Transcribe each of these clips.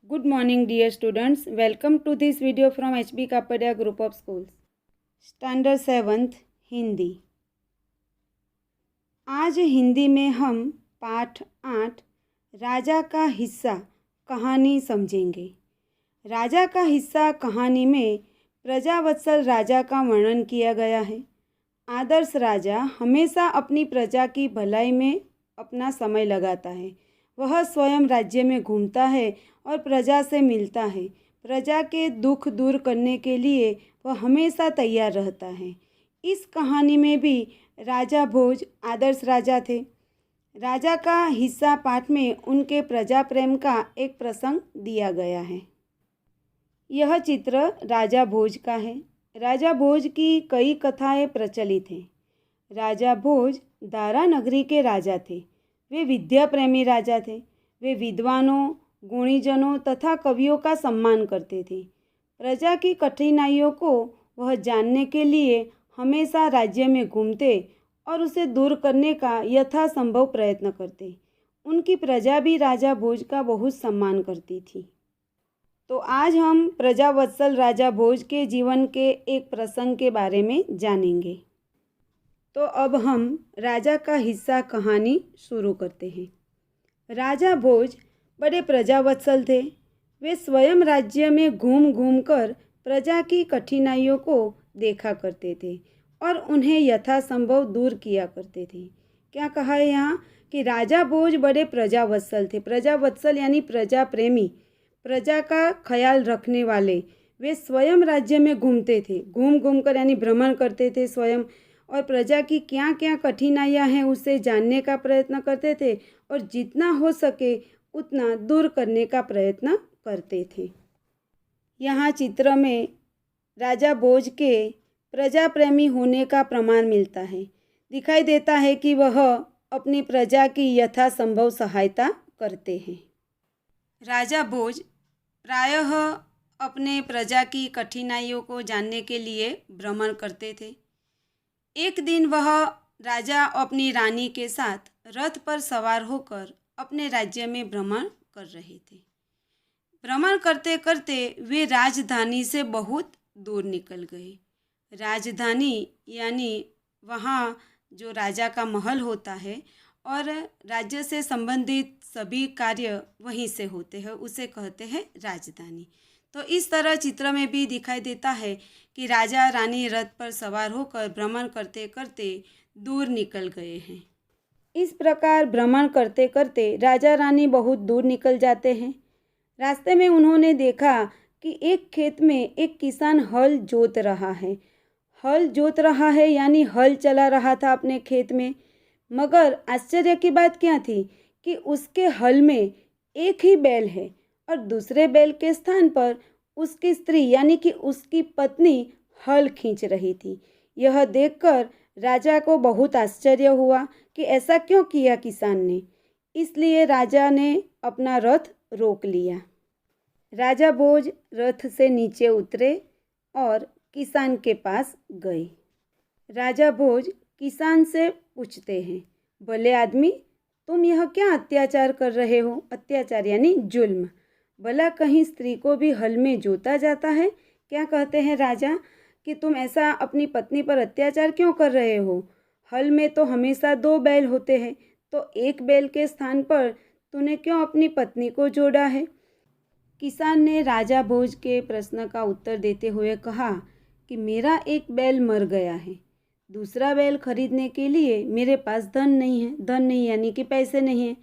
Good morning dear students. Welcome to this video from HB Kapadia Group of Schools. Standard 7th Hindi. आज हिंदी में हम पाठ 8 राजा का हिस्सा कहानी समझेंगे। राजा का हिस्सा कहानी में प्रजावत्सल राजा का वर्णन किया गया है। आदर्श राजा हमेशा अपनी प्रजा की भलाई में अपना समय लगाता है। वह स्वयं राज्य में घूमता है और प्रजा से मिलता है। प्रजा के दुख दूर करने के लिए वह हमेशा तैयार रहता है। इस कहानी में भी राजा भोज आदर्श राजा थे। राजा का हिस्सा पाठ में उनके प्रजा प्रेम का एक प्रसंग दिया गया है। यह चित्र राजा भोज का है। राजा भोज की कई कथाएं प्रचलित हैं। राजा भोज दारा नगरी के राजा थे। वे विद्या प्रेमी राजा थे। वे विद्वानों, गुणीजनों तथा कवियों का सम्मान करते थे। प्रजा की कठिनाइयों को वह जानने के लिए हमेशा राज्य में घूमते और उसे दूर करने का यथासंभव प्रयत्न करते। उनकी प्रजा भी राजा भोज का बहुत सम्मान करती थी। तो आज हम प्रजावत्सल राजा भोज के जीवन के एक प्रसंग के बारे में जानेंगे। तो अब हम राजा का हिस्सा कहानी शुरू करते हैं। राजा भोज बड़े प्रजावत्सल थे। वे स्वयं राज्य में घूम घूम कर प्रजा की कठिनाइयों को देखा करते थे और उन्हें यथासंभव दूर किया करते थे। क्या कहा है यहाँ कि राजा भोज बड़े प्रजावत्सल थे। प्रजावत्सल यानी प्रजा प्रेमी, प्रजा का ख्याल रखने वाले। वे स्वयं राज्य में घूमते थे, घूम घूम कर यानी भ्रमण करते थे स्वयं, और प्रजा की क्या क्या कठिनाइयाँ हैं उसे जानने का प्रयत्न करते थे और जितना हो सके उतना दूर करने का प्रयत्न करते थे। यहाँ चित्र में राजा भोज के प्रजा प्रेमी होने का प्रमाण मिलता है। दिखाई देता है कि वह अपनी प्रजा की यथासंभव सहायता करते हैं। राजा भोज प्रायः अपने प्रजा की कठिनाइयों को जानने के लिए भ्रमण करते थे। एक दिन वह राजा अपनी रानी के साथ रथ पर सवार होकर अपने राज्य में भ्रमण कर रहे थे। भ्रमण करते करते वे राजधानी से बहुत दूर निकल गए। राजधानी यानी वहाँ जो राजा का महल होता है और राज्य से संबंधित सभी कार्य वहीं से होते हैं, उसे कहते हैं राजधानी। तो इस तरह चित्र में भी दिखाई देता है कि राजा रानी रथ पर सवार होकर भ्रमण करते करते दूर निकल गए हैं। इस प्रकार भ्रमण करते करते राजा रानी बहुत दूर निकल जाते हैं। रास्ते में उन्होंने देखा कि एक खेत में एक किसान हल जोत रहा है। हल जोत रहा है यानी हल चला रहा था अपने खेत में। मगर आश्चर्य की बात क्या थी कि उसके हल में एक ही बैल है और दूसरे बैल के स्थान पर उसकी स्त्री यानी कि उसकी पत्नी हल खींच रही थी। यह देखकर राजा को बहुत आश्चर्य हुआ कि ऐसा क्यों किया किसान ने। इसलिए राजा ने अपना रथ रोक लिया। राजा भोज रथ से नीचे उतरे और किसान के पास गए। राजा भोज किसान से पूछते हैं, भले आदमी, तुम यह क्या अत्याचार कर रहे हो? अत्याचार यानी जुल्म। भला कहीं स्त्री को भी हल में जोता जाता है? क्या कहते हैं राजा कि तुम ऐसा अपनी पत्नी पर अत्याचार क्यों कर रहे हो? हल में तो हमेशा 2 बैल होते हैं, तो एक बैल के स्थान पर तूने क्यों अपनी पत्नी को जोड़ा है? किसान ने राजा भोज के प्रश्न का उत्तर देते हुए कहा कि मेरा एक बैल मर गया है। दूसरा बैल खरीदने के लिए मेरे पास धन नहीं है। धन नहीं यानी कि पैसे नहीं हैं।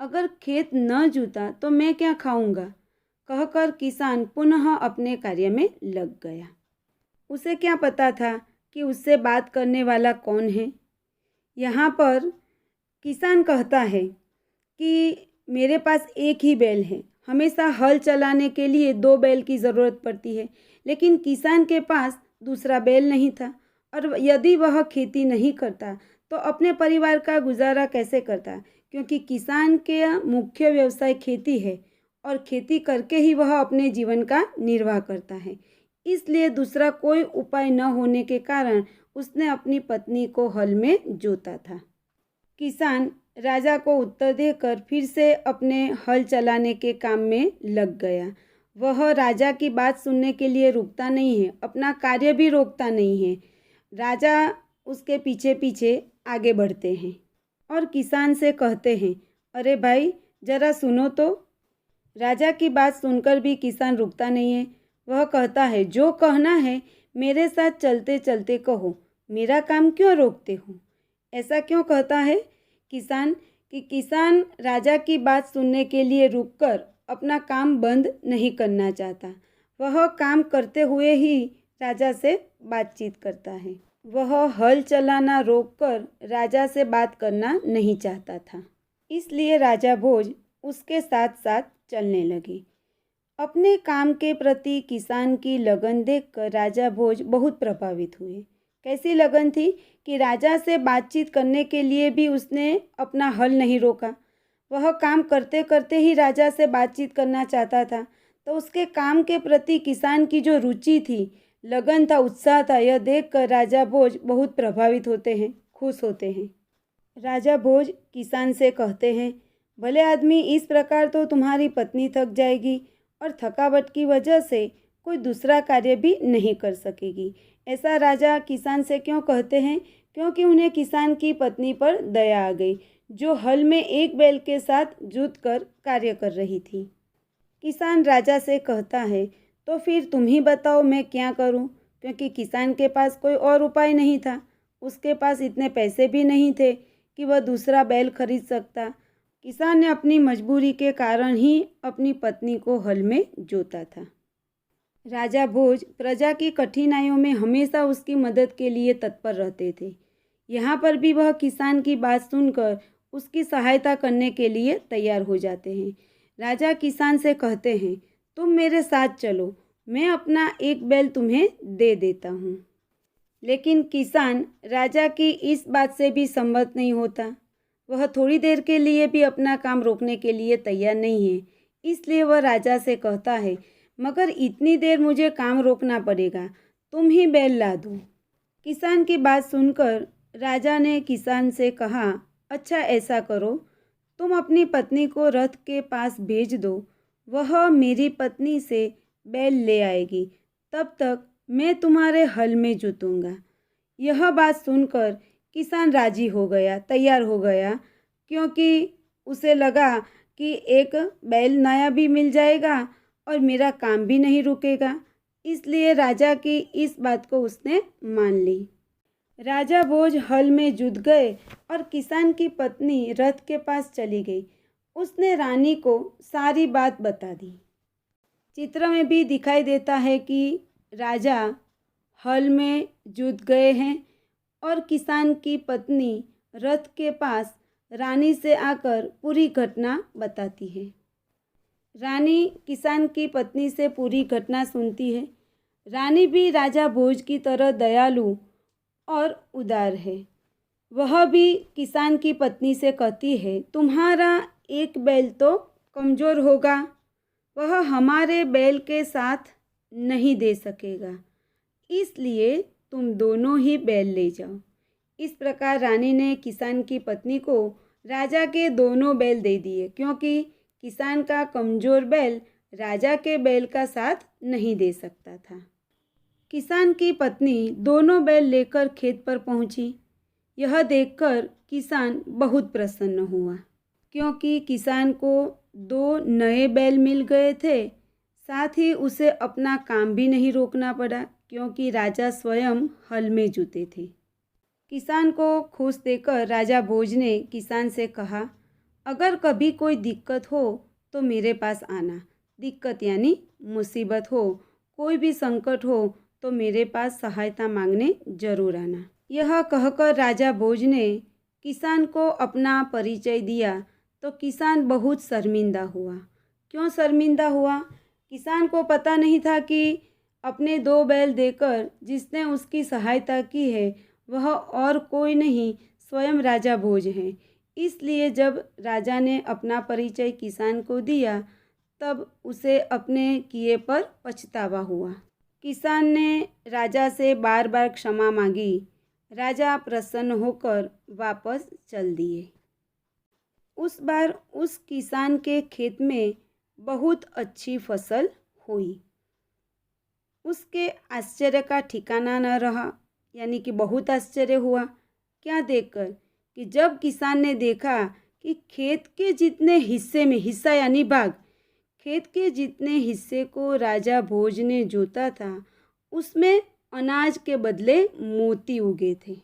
अगर खेत न जुता तो मैं क्या खाऊंगा? कहकर किसान पुनः अपने कार्य में लग गया। उसे क्या पता था कि उससे बात करने वाला कौन है। यहाँ पर किसान कहता है कि मेरे पास एक ही बैल है। हमेशा हल चलाने के लिए 2 बैल की ज़रूरत पड़ती है, लेकिन किसान के पास दूसरा बैल नहीं था और यदि वह खेती नहीं करता तो अपने परिवार का गुजारा कैसे करता? क्योंकि किसान के मुख्य व्यवसाय खेती है और खेती करके ही वह अपने जीवन का निर्वाह करता है। इसलिए दूसरा कोई उपाय न होने के कारण उसने अपनी पत्नी को हल में जोता था। किसान राजा को उत्तर देकर फिर से अपने हल चलाने के काम में लग गया। वह राजा की बात सुनने के लिए रुकता नहीं है, अपना कार्य भी रोकता नहीं है। राजा उसके पीछे पीछे आगे बढ़ते हैं और किसान से कहते हैं, अरे भाई ज़रा सुनो तो। राजा की बात सुनकर भी किसान रुकता नहीं है। वह कहता है, जो कहना है मेरे साथ चलते चलते कहो, मेरा काम क्यों रोकते हो। ऐसा क्यों कहता है किसान कि किसान राजा की बात सुनने के लिए रुककर अपना काम बंद नहीं करना चाहता। वह काम करते हुए ही राजा से बातचीत करता है। वह हल चलाना रोककर राजा से बात करना नहीं चाहता था। इसलिए राजा भोज उसके साथ साथ चलने लगे। अपने काम के प्रति किसान की लगन देखकर राजा भोज बहुत प्रभावित हुए। कैसी लगन थी कि राजा से बातचीत करने के लिए भी उसने अपना हल नहीं रोका। वह काम करते करते ही राजा से बातचीत करना चाहता था। तो उसके काम के प्रति किसान की जो रुचि थी, लगन था, उत्साह था, यह देखकर राजा भोज बहुत प्रभावित होते हैं, खुश होते हैं। राजा भोज किसान से कहते हैं, भले आदमी, इस प्रकार तो तुम्हारी पत्नी थक जाएगी और थकावट की वजह से कोई दूसरा कार्य भी नहीं कर सकेगी। ऐसा राजा किसान से क्यों कहते हैं? क्योंकि उन्हें किसान की पत्नी पर दया आ गई, जो हल में एक बैल के साथ जुटकर कार्य कर रही थी। किसान राजा से कहता है, तो फिर तुम ही बताओ मैं क्या करूं? क्योंकि किसान के पास कोई और उपाय नहीं था। उसके पास इतने पैसे भी नहीं थे कि वह दूसरा बैल खरीद सकता। किसान ने अपनी मजबूरी के कारण ही अपनी पत्नी को हल में जोता था। राजा भोज प्रजा की कठिनाइयों में हमेशा उसकी मदद के लिए तत्पर रहते थे। यहाँ पर भी वह किसान की बात सुनकर उसकी सहायता करने के लिए तैयार हो जाते हैं। राजा किसान से कहते हैं, तुम मेरे साथ चलो, मैं अपना एक बैल तुम्हें दे देता हूँ। लेकिन किसान राजा की इस बात से भी सम्मत नहीं होता। वह थोड़ी देर के लिए भी अपना काम रोकने के लिए तैयार नहीं है। इसलिए वह राजा से कहता है, मगर इतनी देर मुझे काम रोकना पड़ेगा, तुम ही बैल ला दो। किसान की बात सुनकर राजा ने किसान से कहा, अच्छा ऐसा करो, तुम अपनी पत्नी को रथ के पास भेज दो, वह मेरी पत्नी से बैल ले आएगी, तब तक मैं तुम्हारे हल में जुतूंगा। यह बात सुनकर किसान राजी हो गया, तैयार हो गया, क्योंकि उसे लगा कि एक बैल नया भी मिल जाएगा और मेरा काम भी नहीं रुकेगा। इसलिए राजा की इस बात को उसने मान ली। राजा भोज हल में जुट गए और किसान की पत्नी रथ के पास चली गई। उसने रानी को सारी बात बता दी। चित्र में भी दिखाई देता है कि राजा हल में जुट गए हैं और किसान की पत्नी रथ के पास रानी से आकर पूरी घटना बताती है। रानी किसान की पत्नी से पूरी घटना सुनती है। रानी भी राजा भोज की तरह दयालु और उदार है। वह भी किसान की पत्नी से कहती है, तुम्हारा एक बैल तो कमज़ोर होगा, वह हमारे बैल के साथ नहीं दे सकेगा, इसलिए तुम दोनों ही बैल ले जाओ। इस प्रकार रानी ने किसान की पत्नी को राजा के दोनों बैल दे दिए, क्योंकि किसान का कमज़ोर बैल राजा के बैल का साथ नहीं दे सकता था। किसान की पत्नी दोनों बैल लेकर खेत पर पहुंची। यह देखकर किसान बहुत प्रसन्न हुआ, क्योंकि किसान को 2 नए बैल मिल गए थे। साथ ही उसे अपना काम भी नहीं रोकना पड़ा, क्योंकि राजा स्वयं हल में जुटे थे। किसान को खुश देखकर राजा भोज ने किसान से कहा, अगर कभी कोई दिक्कत हो तो मेरे पास आना। दिक्कत यानी मुसीबत हो, कोई भी संकट हो तो मेरे पास सहायता मांगने जरूर आना। यह कहकर राजा भोज ने किसान को अपना परिचय दिया तो किसान बहुत शर्मिंदा हुआ। क्यों शर्मिंदा हुआ? किसान को पता नहीं था कि अपने 2 बैल देकर जिसने उसकी सहायता की है वह और कोई नहीं, स्वयं राजा भोज हैं। इसलिए जब राजा ने अपना परिचय किसान को दिया तब उसे अपने किए पर पछतावा हुआ। किसान ने राजा से बार बार क्षमा मांगी। राजा प्रसन्न होकर वापस चल दिए। उस बार उस किसान के खेत में बहुत अच्छी फसल हुई। उसके आश्चर्य का ठिकाना न रहा, यानी कि बहुत आश्चर्य हुआ। क्या देखकर कि जब किसान ने देखा कि खेत के जितने हिस्से में, हिस्सा यानी भाग, खेत के जितने हिस्से को राजा भोज ने जोता था उसमें अनाज के बदले मोती उगे थे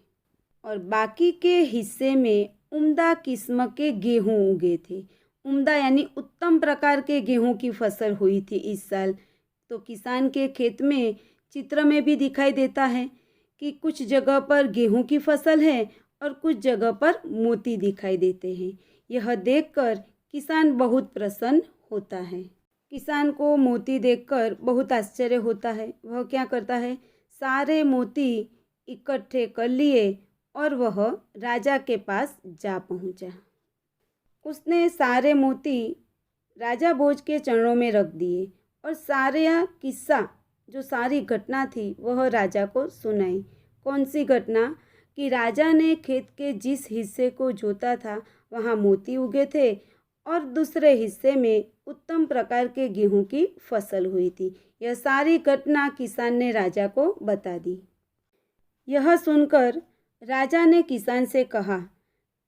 और बाकी के हिस्से में उम्दा किस्म के गेहूं उगे थे। उम्दा यानी उत्तम प्रकार के गेहूं की फसल हुई थी इस साल। तो किसान के खेत में चित्र में भी दिखाई देता है कि कुछ जगह पर गेहूं की फसल है और कुछ जगह पर मोती दिखाई देते हैं। यह देखकर किसान बहुत प्रसन्न होता है। किसान को मोती देखकर बहुत आश्चर्य होता है। वह क्या करता है, सारे मोती इकट्ठे कर लिए और वह राजा के पास जा पहुंचा। उसने सारे मोती राजा भोज के चरणों में रख दिए और सारे किस्सा, जो सारी घटना थी वह राजा को सुनाई। कौन सी घटना? कि राजा ने खेत के जिस हिस्से को जोता था वहाँ मोती उगे थे और दूसरे हिस्से में उत्तम प्रकार के गेहूं की फसल हुई थी। यह सारी घटना किसान ने राजा को बता दी। यह सुनकर राजा ने किसान से कहा,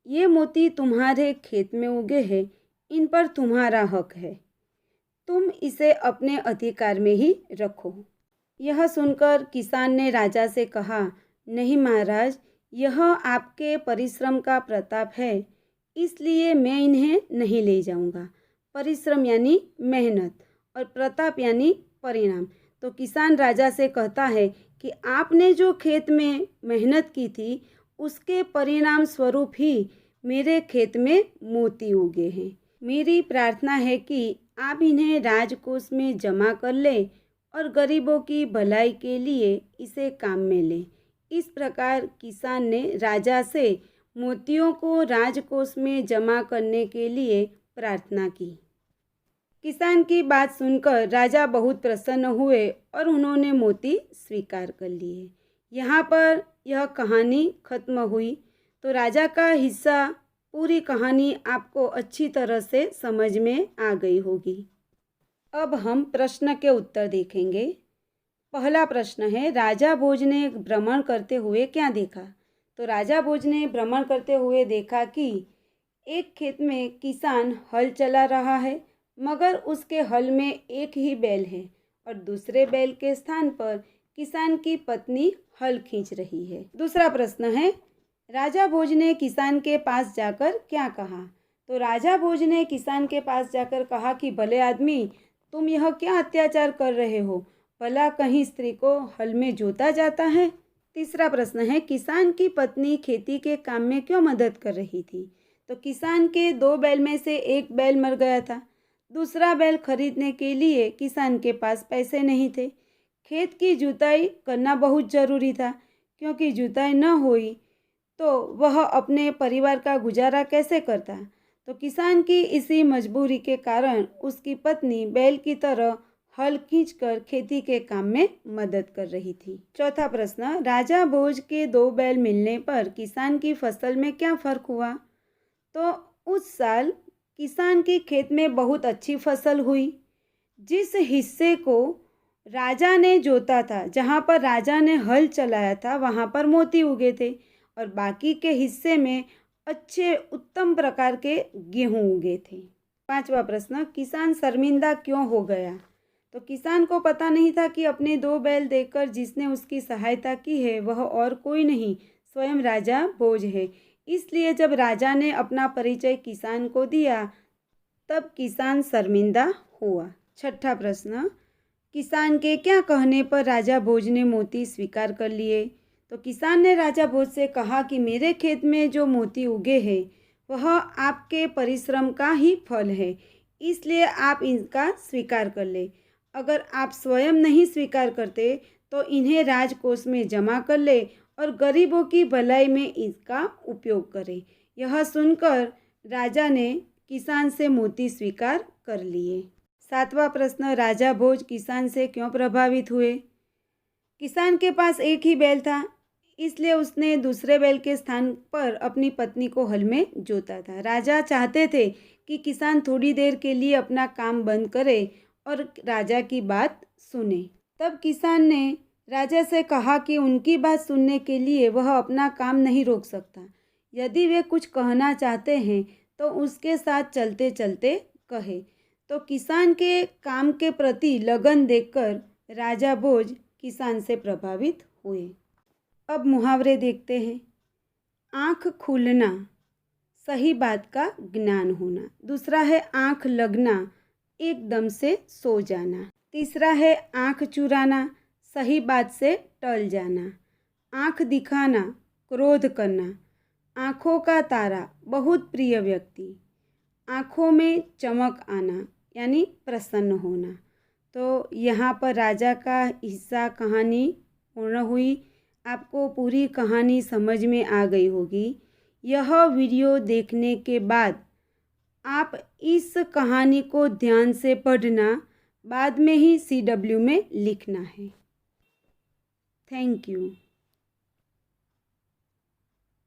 ये मोती तुम्हारे खेत में उगे हैं, इन पर तुम्हारा हक है, तुम इसे अपने अधिकार में ही रखो। यह सुनकर किसान ने राजा से कहा, नहीं महाराज, यह आपके परिश्रम का प्रताप है, इसलिए मैं इन्हें नहीं ले जाऊंगा। परिश्रम यानी मेहनत और प्रताप यानी परिणाम। तो किसान राजा से कहता है कि आपने जो खेत में मेहनत की थी उसके परिणाम स्वरूप ही मेरे खेत में मोती उगे हैं। मेरी प्रार्थना है कि आप इन्हें राजकोष में जमा कर लें और गरीबों की भलाई के लिए इसे काम में लें। इस प्रकार किसान ने राजा से मोतियों को राजकोष में जमा करने के लिए प्रार्थना की। किसान की बात सुनकर राजा बहुत प्रसन्न हुए और उन्होंने मोती स्वीकार कर लिए। यहाँ पर यह कहानी खत्म हुई। तो राजा का हिस्सा, पूरी कहानी आपको अच्छी तरह से समझ में आ गई होगी। अब हम प्रश्न के उत्तर देखेंगे। पहला प्रश्न है, राजा भोज ने भ्रमण करते हुए क्या देखा? तो राजा भोज ने भ्रमण करते हुए देखा कि एक खेत में किसान हल चला रहा है, मगर उसके हल में एक ही बैल है और दूसरे बैल के स्थान पर किसान की पत्नी हल खींच रही है। दूसरा प्रश्न है, राजा भोज ने किसान के पास जाकर क्या कहा? तो राजा भोज ने किसान के पास जाकर कहा कि भले आदमी, तुम यह क्या अत्याचार कर रहे हो? भला कहीं स्त्री को हल में जोता जाता है? तीसरा प्रश्न है, किसान की पत्नी खेती के काम में क्यों मदद कर रही थी? तो किसान के 2 बैल में से एक बैल मर गया था। दूसरा बैल खरीदने के लिए किसान के पास पैसे नहीं थे। खेत की जुताई करना बहुत ज़रूरी था, क्योंकि जुताई न हुई तो वह अपने परिवार का गुजारा कैसे करता। तो किसान की इसी मजबूरी के कारण उसकी पत्नी बैल की तरह हल खींचकर खेती के काम में मदद कर रही थी। चौथा प्रश्न, राजा भोज के 2 बैल मिलने पर किसान की फसल में क्या फर्क हुआ? तो उस साल किसान की खेत में बहुत अच्छी फसल हुई। जिस हिस्से को राजा ने जोता था, जहाँ पर राजा ने हल चलाया था, वहाँ पर मोती उगे थे और बाकी के हिस्से में अच्छे उत्तम प्रकार के गेहूं उगे थे। पांचवा प्रश्न, किसान शर्मिंदा क्यों हो गया? तो किसान को पता नहीं था कि अपने 2 बैल देकर जिसने उसकी सहायता की है वह और कोई नहीं, स्वयं राजा भोज है। इसलिए जब राजा ने अपना परिचय किसान को दिया तब किसान शर्मिंदा हुआ। छठा प्रश्न, किसान के क्या कहने पर राजा भोज ने मोती स्वीकार कर लिए? तो किसान ने राजा भोज से कहा कि मेरे खेत में जो मोती उगे हैं वह आपके परिश्रम का ही फल है, इसलिए आप इनका स्वीकार कर ले। अगर आप स्वयं नहीं स्वीकार करते तो इन्हें राजकोष में जमा कर ले और गरीबों की भलाई में इसका उपयोग करें। यह सुनकर राजा ने किसान से मोती स्वीकार कर लिए। सातवां प्रश्न, राजा भोज किसान से क्यों प्रभावित हुए? किसान के पास एक ही बैल था, इसलिए उसने दूसरे बैल के स्थान पर अपनी पत्नी को हल में जोता था। राजा चाहते थे कि किसान थोड़ी देर के लिए अपना काम बंद करे और राजा की बात सुने। तब किसान ने राजा से कहा कि उनकी बात सुनने के लिए वह अपना काम नहीं रोक सकता। यदि वे कुछ कहना चाहते हैं तो उसके साथ चलते चलते कहे। तो किसान के काम के प्रति लगन देखकर राजा भोज किसान से प्रभावित हुए। अब मुहावरे देखते हैं। आँख खुलना, सही बात का ज्ञान होना। दूसरा है आँख लगना, एकदम से सो जाना। तीसरा है आँख चुराना, सही बात से टल जाना। आँख दिखाना, क्रोध करना। आँखों का तारा, बहुत प्रिय व्यक्ति। आँखों में चमक आना, यानी प्रसन्न होना। तो यहाँ पर राजा का हिस्सा कहानी पूर्ण हुई। आपको पूरी कहानी समझ में आ गई होगी। यह वीडियो देखने के बाद आप इस कहानी को ध्यान से पढ़ना, बाद में ही CW में लिखना है। Thank you.